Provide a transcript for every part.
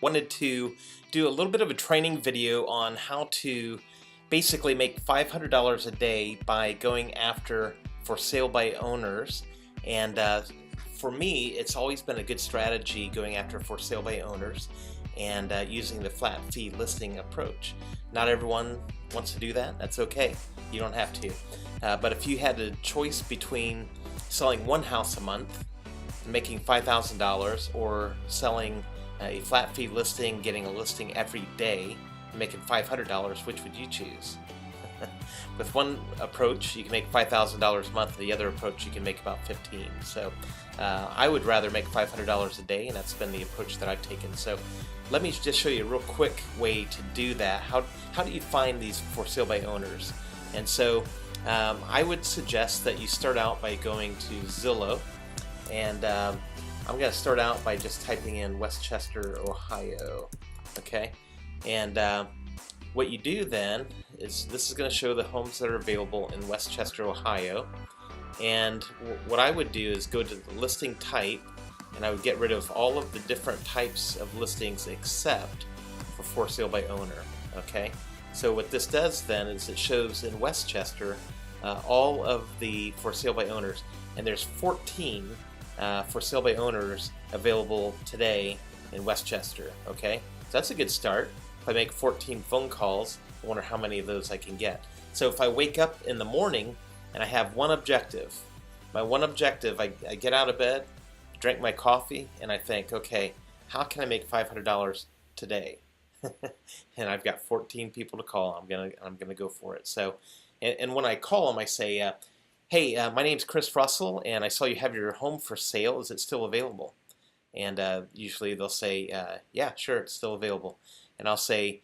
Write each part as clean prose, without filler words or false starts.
Wanted to do a little bit of a training video on how to basically make $500 a day by going after for sale by owners. And for me, it's always been a good strategy going after for sale by owners and using the flat fee listing approach. Not everyone wants to do that. That's okay. You don't have to. But if you had a choice between selling one house a month and making $5,000 or selling a flat fee listing, getting a listing every day, and making $500, which would you choose? With one approach, you can make $5,000 a month. The other approach, you can make about 15. So I would rather make $500 a day, and that's been the approach that I've taken. So let me just show you a real quick way to do that. How do you find these for sale by owners? And so I would suggest that you start out by going to Zillow, and I'm going to start out by just typing in Westchester, Ohio. Okay, and what you do then is this is going to show the homes that are available in Westchester, Ohio. And what I would do is go to the listing type, and I would get rid of all of the different types of listings except for sale by owner. Okay, so what this does then is it shows in Westchester all of the for sale by owners, and there's 14 for sale by owners available today in Westchester. Okay, so that's a good start. If I make 14 phone calls, I wonder how many of those I can get. So if I wake up in the morning and I have one objective, my one objective, I get out of bed, drink my coffee, and I think, okay, how can I make $500 today? And I've got 14 people to call. I'm gonna go for it. So, and when I call them, I say, hey, my name's Chris Russell, and I saw you have your home for sale. Is it still available? And usually they'll say, yeah, sure, it's still available. And I'll say,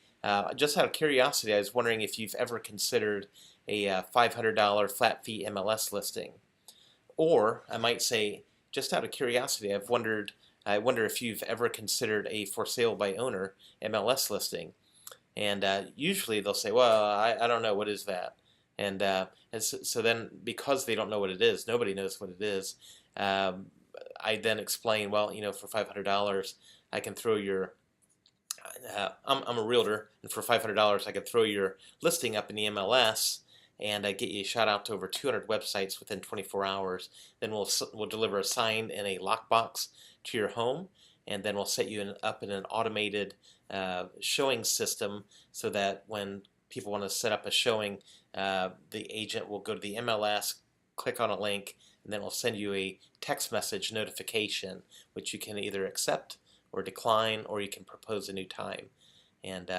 just out of curiosity, I was wondering if you've ever considered a $500 flat fee MLS listing. Or I might say, just out of curiosity, I wonder if you've ever considered a for sale by owner MLS listing. And usually they'll say, well, I don't know, what is that? And so then, because they don't know what it is, nobody knows what it is, I then explain, well, you know, for $500, I can throw your, I'm a realtor, and for $500, I can throw your listing up in the MLS and get you a shout out to over 200 websites within 24 hours. Then we'll deliver a sign in a lockbox to your home, and then we'll set you up in an automated showing system so that when people want to set up a showing, the agent will go to the MLS, click on a link, and then we'll send you a text message notification, which you can either accept or decline, or you can propose a new time. And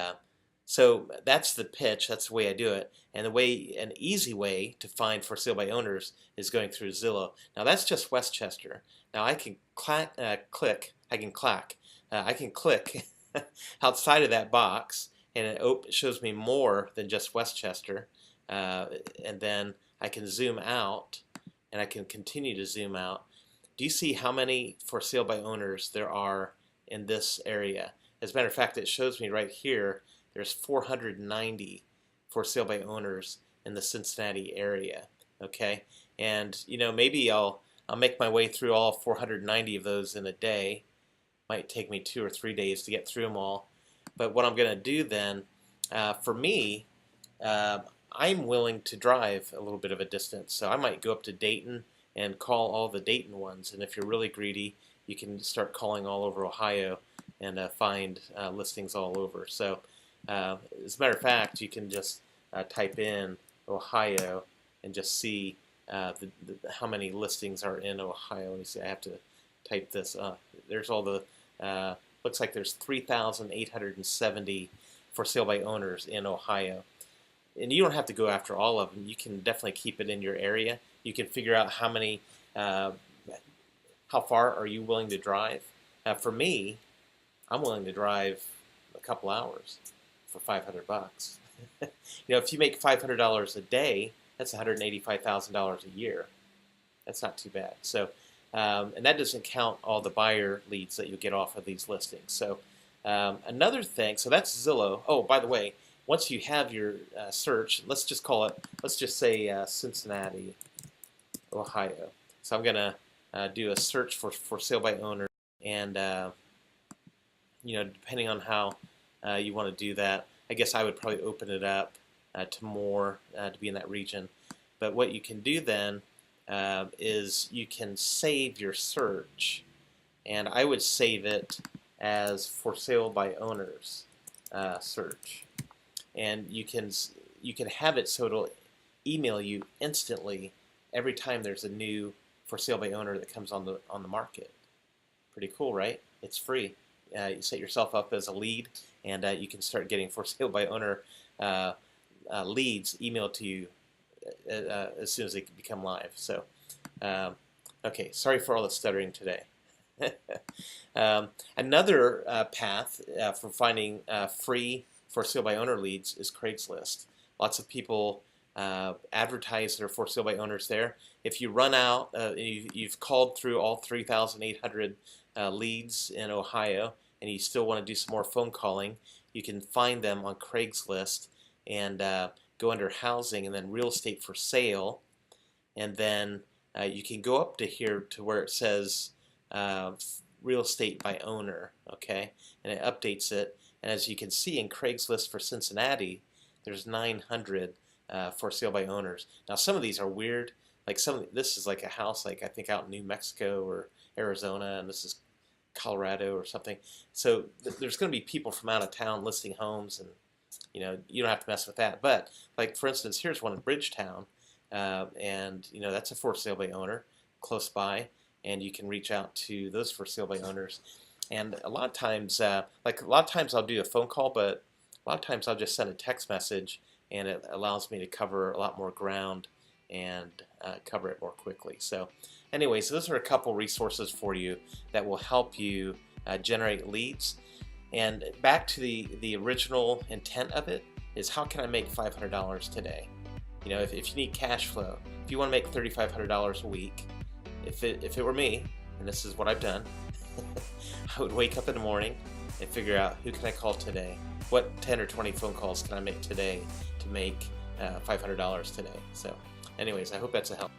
so that's the pitch. That's the way I do it. And an easy way to find for sale by owners is going through Zillow. Now that's just Westchester. Now I can click outside of that box, and it shows me more than just Westchester. And then I can zoom out, and I can continue to zoom out. Do you see how many for sale by owners there are in this area? As a matter of fact, it shows me right here there's 490 for sale by owners in the Cincinnati area. Okay, and you know, maybe I'll make my way through all 490 of those in a day. Might take me 2 or 3 days to get through them all. But what I'm going to do then, for me, I'm willing to drive a little bit of a distance. So I might go up to Dayton and call all the Dayton ones. And if you're really greedy, you can start calling all over Ohio and find listings all over. So as a matter of fact, you can just type in Ohio and just see how many listings are in Ohio. Let me see, I have to type this up. There's all the, looks like there's 3,870 for sale by owners in Ohio. And you don't have to go after all of them. You can definitely keep it in your area. You can figure out how many, how far are you willing to drive. For me, I'm willing to drive a couple hours for $500. You know, if you make $500 a day, that's $185,000 a year. That's not too bad. So, and that doesn't count all the buyer leads that you get off of these listings. So, another thing, so that's Zillow. Oh, by the way, once you have your search, let's just say Cincinnati, Ohio. So I'm going to do a search for sale by owner, and depending on how you want to do that, I guess I would probably open it up to more to be in that region. But what you can do then is you can save your search, and I would save it as for sale by owners search, and you can have it so it'll email you instantly every time there's a new for sale by owner that comes on the market. Pretty cool, right? It's free. You set yourself up as a lead, and you can start getting for sale by owner leads emailed to you as soon as they become live. So, okay, sorry for all the stuttering today. Another path for finding free for sale by owner leads is Craigslist. Lots of people advertise their for sale by owners there. If you run out, you've called through all 3,800 leads in Ohio, and you still want to do some more phone calling, you can find them on Craigslist and go under housing and then real estate for sale, and then you can go up to here to where it says real estate by owner, okay, and it updates it. And as you can see in Craigslist for Cincinnati, there's 900 for sale by owners. Now some of these are weird, like this is like a house, like I think out in New Mexico or Arizona, and this is Colorado or something. So there's going to be people from out of town listing homes, and you don't have to mess with that. But like for instance, here's one in Bridgetown, and that's a for sale by owner close by, and you can reach out to those for sale by owners. And a lot of times, I'll do a phone call, but a lot of times I'll just send a text message, and it allows me to cover a lot more ground and cover it more quickly. So anyways, those are a couple resources for you that will help you generate leads. And back to the original intent of it is, how can I make $500 today? If you need cash flow, if you want to make $3,500 a week, if it were me, and this is what I've done, I would wake up in the morning and figure out, who can I call today? What 10 or 20 phone calls can I make today to make $500 today? So anyways, I hope that's a help.